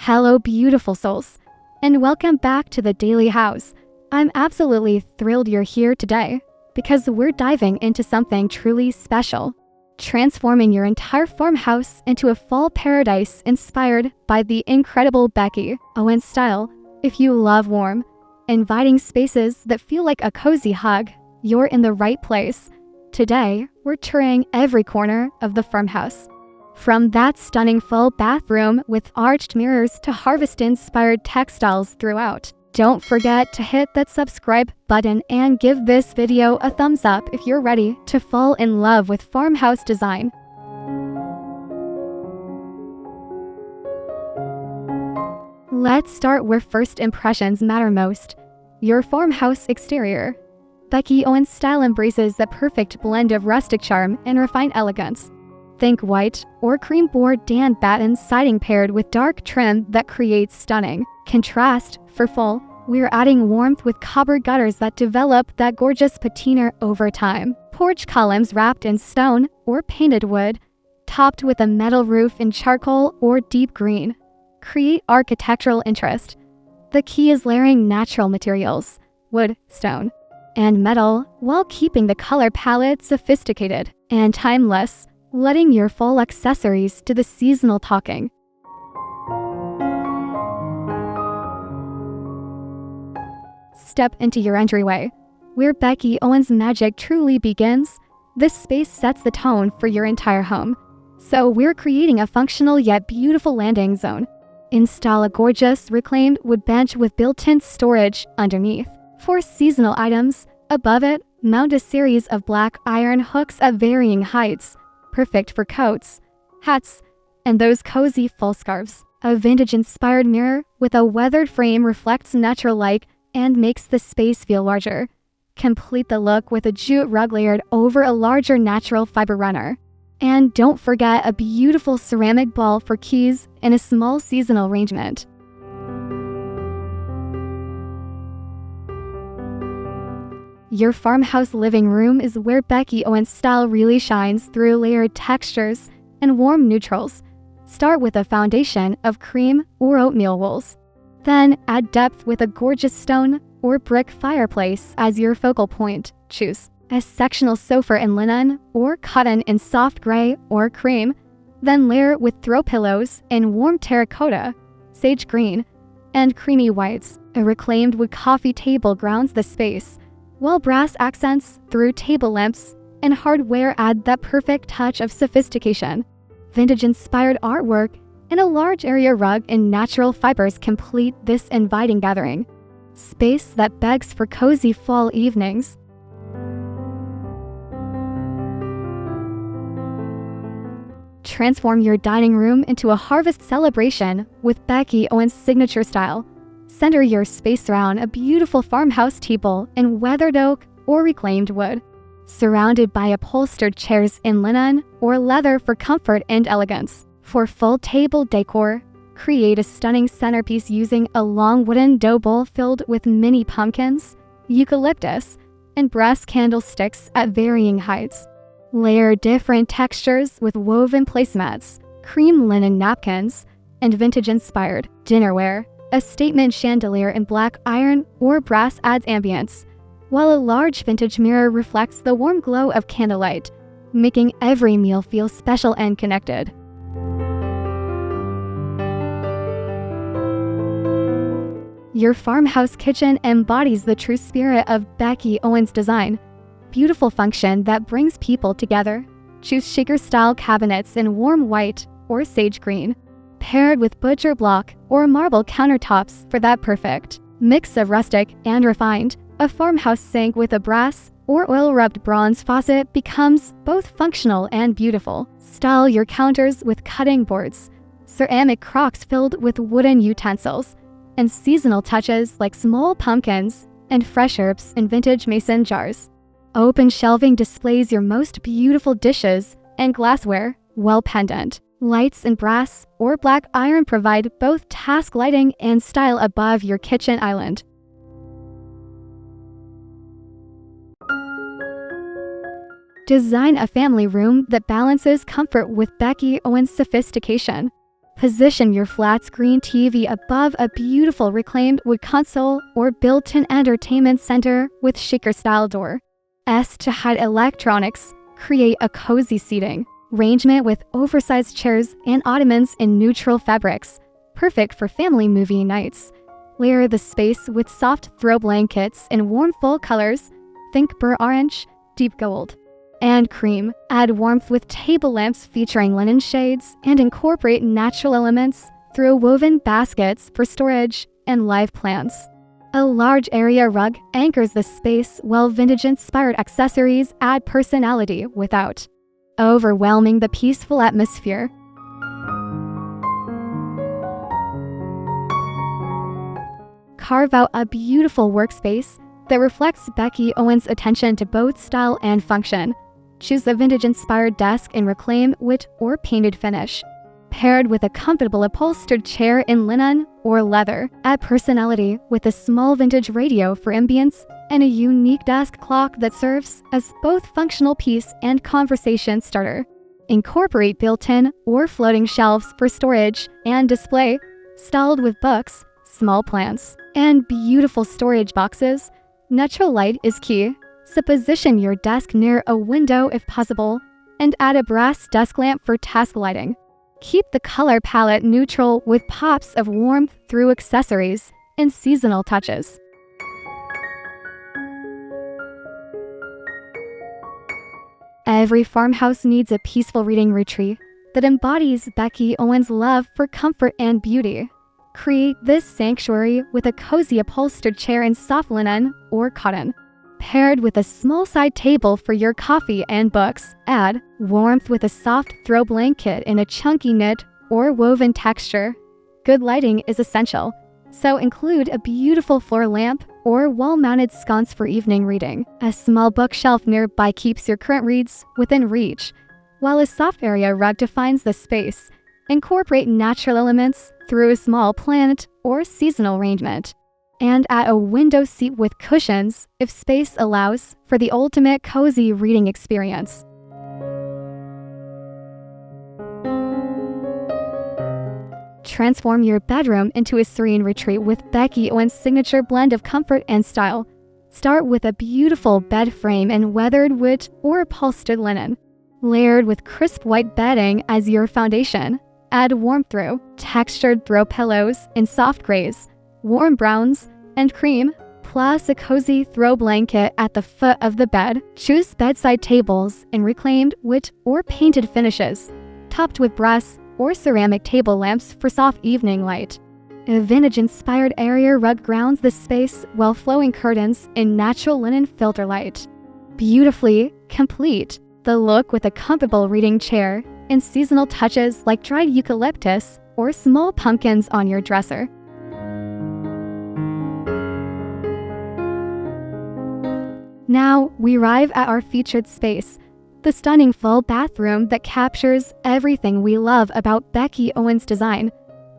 Hello, beautiful souls, and welcome back to the Daily House. I'm absolutely thrilled you're here today because we're diving into something truly special, transforming your entire farmhouse into a fall paradise inspired by the incredible Becki Owens style. If you love warm, inviting spaces that feel like a cozy hug, you're in the right place. Today, we're touring every corner of the farmhouse. From that stunning full bathroom with arched mirrors to harvest-inspired textiles throughout. Don't forget to hit that subscribe button and give this video a thumbs up if you're ready to fall in love with farmhouse design. Let's start where first impressions matter most. Your farmhouse exterior. Becki Owens' style embraces the perfect blend of rustic charm and refined elegance. Think white or cream board Dan batten siding paired with dark trim that creates stunning contrast. For fall, we're adding warmth with copper gutters that develop that gorgeous patina over time. Porch columns wrapped in stone or painted wood, topped with a metal roof in charcoal or deep green, create architectural interest. The key is layering natural materials, wood, stone, and metal, while keeping the color palette sophisticated and timeless, letting your fall accessories do the seasonal talking. Step into your entryway, where Becki Owens' magic truly begins. This space sets the tone for your entire home, so we're creating a functional yet beautiful landing zone. Install a gorgeous reclaimed wood bench with built-in storage underneath. For seasonal items, above it, mount a series of black iron hooks at varying heights, perfect for coats, hats, and those cozy fall scarves. A vintage-inspired mirror with a weathered frame reflects natural light and makes the space feel larger. Complete the look with a jute rug layered over a larger natural fiber runner. And don't forget a beautiful ceramic bowl for keys and a small seasonal arrangement. Your farmhouse living room is where Becki Owens' style really shines through layered textures and warm neutrals. Start with a foundation of cream or oatmeal wools. Then add depth with a gorgeous stone or brick fireplace as your focal point. Choose a sectional sofa in linen or cotton in soft gray or cream. Then layer with throw pillows in warm terracotta, sage green, and creamy whites. A reclaimed wood coffee table grounds the space, while brass accents through table lamps and hardware add that perfect touch of sophistication. Vintage-inspired artwork and a large area rug in natural fibers complete this inviting gathering. Space that begs for cozy fall evenings. Transform your dining room into a harvest celebration with Becki Owens' signature style. Center your space around a beautiful farmhouse table in weathered oak or reclaimed wood, surrounded by upholstered chairs in linen or leather for comfort and elegance. For full table decor, create a stunning centerpiece using a long wooden dough bowl filled with mini pumpkins, eucalyptus, and brass candlesticks at varying heights. Layer different textures with woven placemats, cream linen napkins, and vintage-inspired dinnerware. A statement chandelier in black iron or brass adds ambience, while a large vintage mirror reflects the warm glow of candlelight, making every meal feel special and connected. Your farmhouse kitchen embodies the true spirit of Becki Owens' design. Beautiful function that brings people together. Choose shaker-style cabinets in warm white or sage green, paired with butcher block or marble countertops for that perfect mix of rustic and refined. A farmhouse sink with a brass or oil-rubbed bronze faucet becomes both functional and beautiful. Style your counters with cutting boards, ceramic crocks filled with wooden utensils, and seasonal touches like small pumpkins and fresh herbs in vintage mason jars. Open shelving displays your most beautiful dishes and glassware, while pendant lights in brass or black iron provide both task lighting and style above your kitchen island. Design a family room that balances comfort with Becki Owens' sophistication. Position your flat screen TV above a beautiful reclaimed wood console or built-in entertainment center with shaker-style door. To hide electronics. Create a cozy seating arrangement with oversized chairs and ottomans in neutral fabrics, perfect for family movie nights. Layer the space with soft throw blankets in warm fall colors, think burnt orange, deep gold, and cream. Add warmth with table lamps featuring linen shades and incorporate natural elements through woven baskets for storage and live plants. A large area rug anchors the space while vintage-inspired accessories add personality without overwhelming the peaceful atmosphere. Carve out a beautiful workspace that reflects Becki Owens' attention to both style and function. Choose a vintage-inspired desk in reclaimed wood or painted finish, paired with a comfortable upholstered chair in linen or leather. Add personality with a small vintage radio for ambience and a unique desk clock that serves as both functional piece and conversation starter. Incorporate built-in or floating shelves for storage and display, styled with books, small plants, and beautiful storage boxes. Natural light is key, so position your desk near a window if possible, and add a brass desk lamp for task lighting. Keep the color palette neutral with pops of warmth through accessories and seasonal touches. Every farmhouse needs a peaceful reading retreat that embodies Becki Owens' love for comfort and beauty. Create this sanctuary with a cozy upholstered chair in soft linen or cotton, paired with a small side table for your coffee and books. Add warmth with a soft throw blanket in a chunky knit or woven texture. Good lighting is essential, so include a beautiful floor lamp or wall-mounted sconce for evening reading. A small bookshelf nearby keeps your current reads within reach, while a soft area rug defines the space. Incorporate natural elements through a small plant or seasonal arrangement. And add a window seat with cushions if space allows for the ultimate cozy reading experience. Transform your bedroom into a serene retreat with Becki Owens' signature blend of comfort and style. Start with a beautiful bed frame in weathered wood or upholstered linen, layered with crisp white bedding as your foundation. Add warmth through textured throw pillows in soft grays, warm browns, and cream, plus a cozy throw blanket at the foot of the bed. Choose bedside tables in reclaimed wood or painted finishes, topped with brass or ceramic table lamps for soft evening light. A vintage-inspired area rug grounds the space while flowing curtains in natural linen filter light. Beautifully complete the look with a comfortable reading chair and seasonal touches like dried eucalyptus or small pumpkins on your dresser. Now we arrive at our featured space, the stunning full bathroom that captures everything we love about Becki Owens' design.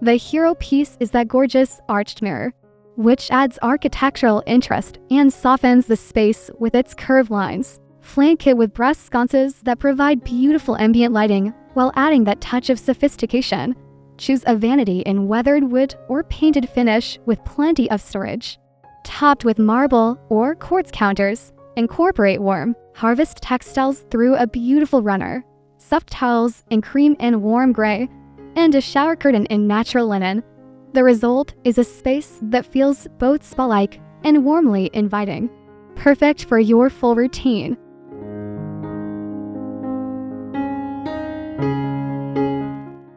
The hero piece is that gorgeous arched mirror, which adds architectural interest and softens the space with its curved lines. Flank it with brass sconces that provide beautiful ambient lighting while adding that touch of sophistication. Choose a vanity in weathered wood or painted finish with plenty of storage. Topped with marble or quartz counters, incorporate warm harvest textiles through a beautiful runner, soft towels in cream and warm gray, and a shower curtain in natural linen. The result is a space that feels both spa-like and warmly inviting, perfect for your full routine.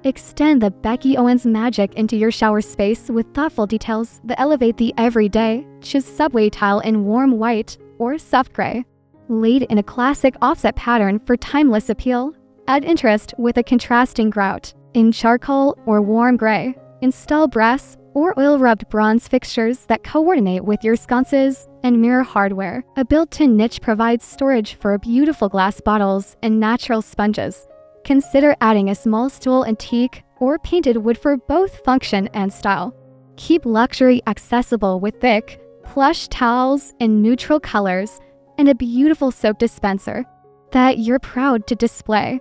Extend the Becki Owens magic into your shower space with thoughtful details that elevate the everyday. Choose subway tile in warm white or soft gray, laid in a classic offset pattern for timeless appeal. Add interest with a contrasting grout in charcoal or warm gray. Install brass or oil-rubbed bronze fixtures that coordinate with your sconces and mirror hardware. A built-in niche provides storage for beautiful glass bottles and natural sponges. Consider adding a small stool in teak or painted wood for both function and style. Keep luxury accessible with thick, plush towels in neutral colors and a beautiful soap dispenser that you're proud to display.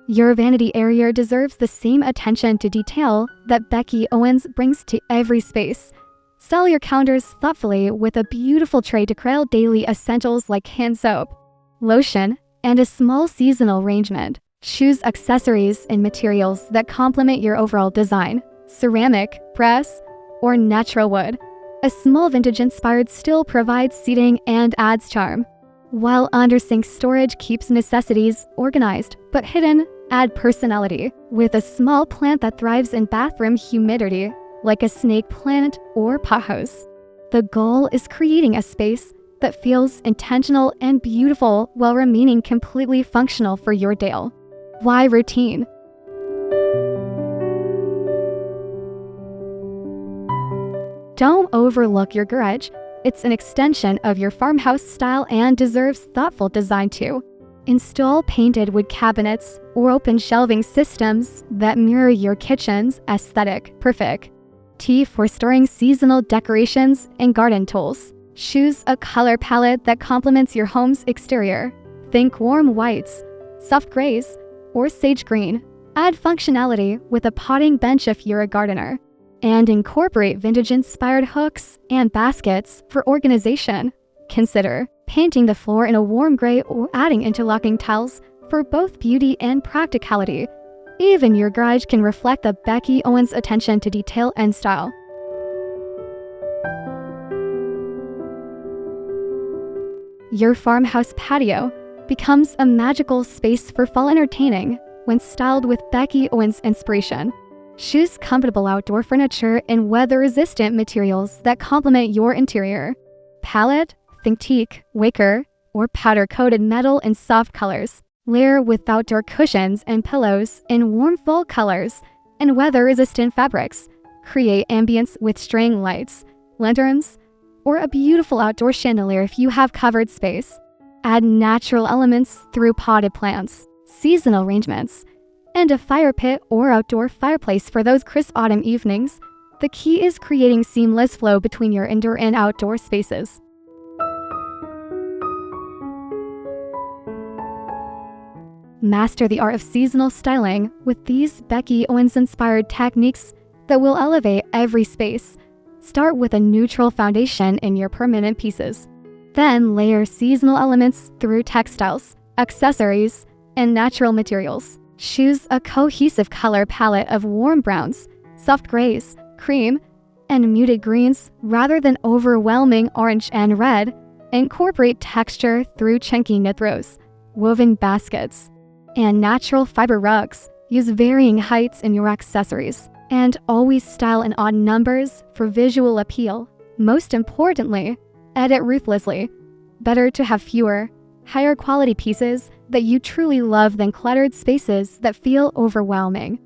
Your vanity area deserves the same attention to detail that Becki Owens brings to every space. Style your counters thoughtfully with a beautiful tray to cradle daily essentials like hand soap, lotion, and a small seasonal arrangement. Choose accessories and materials that complement your overall design: ceramic, brass, or natural wood. A small vintage-inspired still provides seating and adds charm, while under-sink storage keeps necessities organized but hidden. Add personality with a small plant that thrives in bathroom humidity, like a snake plant or pothouse. The goal is creating a space that feels intentional and beautiful while remaining completely functional for your day. Why routine? Don't overlook your garage. It's an extension of your farmhouse style and deserves thoughtful design too. Install painted wood cabinets or open shelving systems that mirror your kitchen's aesthetic. Perfect. T for storing seasonal decorations and garden tools. Choose a color palette that complements your home's exterior. Think warm whites, soft grays, or sage green. Add functionality with a potting bench if you're a gardener. And incorporate vintage-inspired hooks and baskets for organization. Consider painting the floor in a warm gray or adding interlocking tiles for both beauty and practicality. Even your garage can reflect the Becki Owens attention to detail and style. Your farmhouse patio becomes a magical space for fall entertaining when styled with Becki Owens inspiration. Choose comfortable outdoor furniture in weather-resistant materials that complement your interior. Palette, think teak, wicker, or powder-coated metal in soft colors. Layer with outdoor cushions and pillows in warm fall colors and weather-resistant fabrics. Create ambience with string lights, lanterns, or a beautiful outdoor chandelier if you have covered space. Add natural elements through potted plants, seasonal arrangements, and a fire pit or outdoor fireplace for those crisp autumn evenings. The key is creating seamless flow between your indoor and outdoor spaces. Master the art of seasonal styling with these Becki Owens-inspired techniques that will elevate every space. Start with a neutral foundation in your permanent pieces. Then layer seasonal elements through textiles, accessories, and natural materials. Choose a cohesive color palette of warm browns, soft grays, cream, and muted greens rather than overwhelming orange and red. Incorporate texture through chunky knit throws, woven baskets, and natural fiber rugs. Use varying heights in your accessories, and always style in odd numbers for visual appeal. Most importantly, edit ruthlessly. Better to have fewer, higher quality pieces that you truly love than cluttered spaces that feel overwhelming.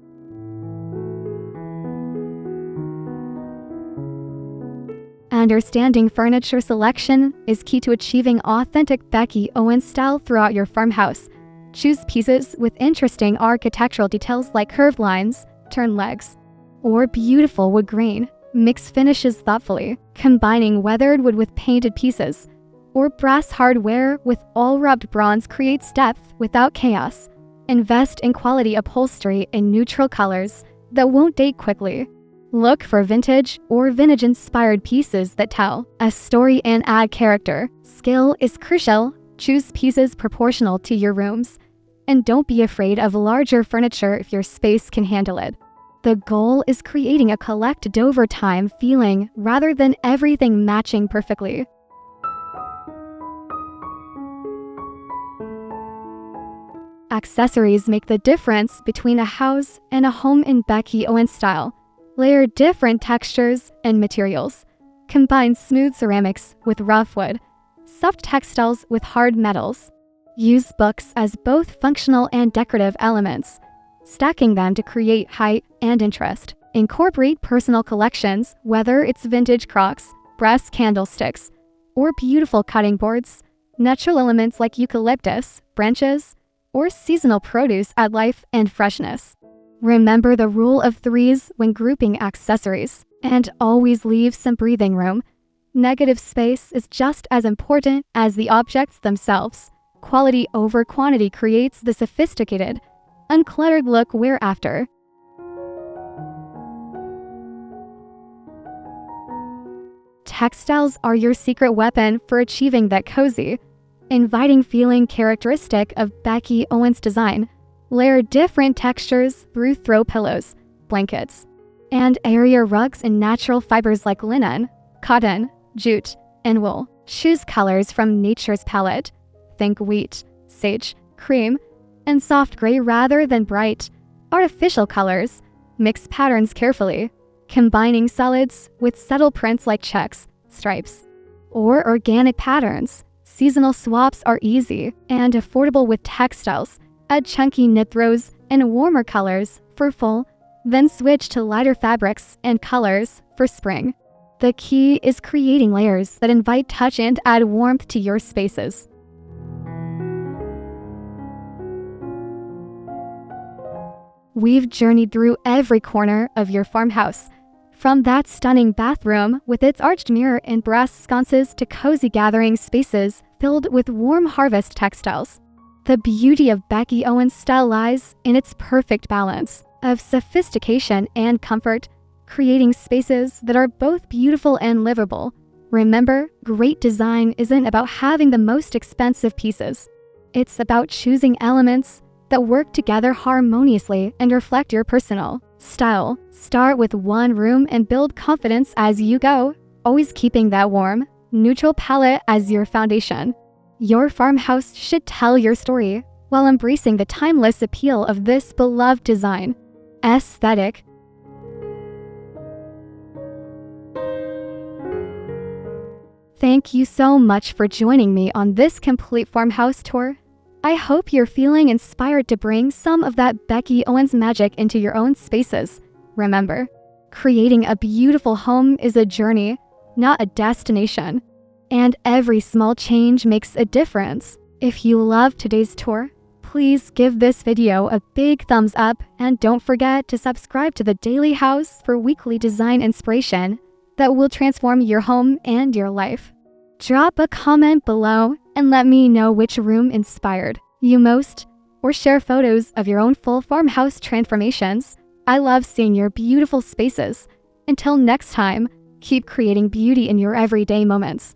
Understanding furniture selection is key to achieving authentic Becki Owens style throughout your farmhouse. Choose pieces with interesting architectural details like curved lines, turned legs, or beautiful wood grain. Mix finishes thoughtfully, combining weathered wood with painted pieces, or brass hardware with all-rubbed bronze creates depth without chaos. Invest in quality upholstery in neutral colors that won't date quickly. Look for vintage or vintage-inspired pieces that tell a story and add character. Skill is crucial. Choose pieces proportional to your rooms. And don't be afraid of larger furniture if your space can handle it. The goal is creating a collected over time feeling rather than everything matching perfectly. Accessories make the difference between a house and a home in Becki Owens style. Layer different textures and materials. Combine smooth ceramics with rough wood, soft textiles with hard metals. Use books as both functional and decorative elements, stacking them to create height and interest. Incorporate personal collections, whether it's vintage crocks, brass candlesticks, or beautiful cutting boards. Natural elements like eucalyptus, branches, or seasonal produce add life and freshness. Remember the rule of threes when grouping accessories, and always leave some breathing room. Negative space is just as important as the objects themselves. Quality over quantity creates the sophisticated, uncluttered look wear after. Textiles are your secret weapon for achieving that cozy, inviting feeling characteristic of Becki Owens design. Layer different textures through throw pillows, blankets, and area rugs in natural fibers like linen, cotton, jute, and wool. Choose colors from nature's palette. Think wheat, sage, cream, and soft gray rather than bright, artificial colors. Mix patterns carefully, combining solids with subtle prints like checks, stripes, or organic patterns. Seasonal swaps are easy and affordable with textiles. Add chunky knit throws and warmer colors for fall, then switch to lighter fabrics and colors for spring. The key is creating layers that invite touch and add warmth to your spaces. We've journeyed through every corner of your farmhouse, from that stunning bathroom with its arched mirror and brass sconces to cozy gathering spaces filled with warm harvest textiles. The beauty of Becki Owens' style lies in its perfect balance of sophistication and comfort, creating spaces that are both beautiful and livable. Remember, great design isn't about having the most expensive pieces. It's about choosing elements that work together harmoniously and reflect your personal style. Start with one room and build confidence as you go, always keeping that warm, neutral palette as your foundation. Your farmhouse should tell your story while embracing the timeless appeal of this beloved design. Aesthetic. Thank you so much for joining me on this complete farmhouse tour. I hope you're feeling inspired to bring some of that Becki Owens magic into your own spaces. Remember, creating a beautiful home is a journey, not a destination. And every small change makes a difference. If you loved today's tour, please give this video a big thumbs up and don't forget to subscribe to the Daily House for weekly design inspiration that will transform your home and your life. Drop a comment below and let me know which room inspired you most, or share photos of your own full farmhouse transformations. I love seeing your beautiful spaces. Until next time, keep creating beauty in your everyday moments.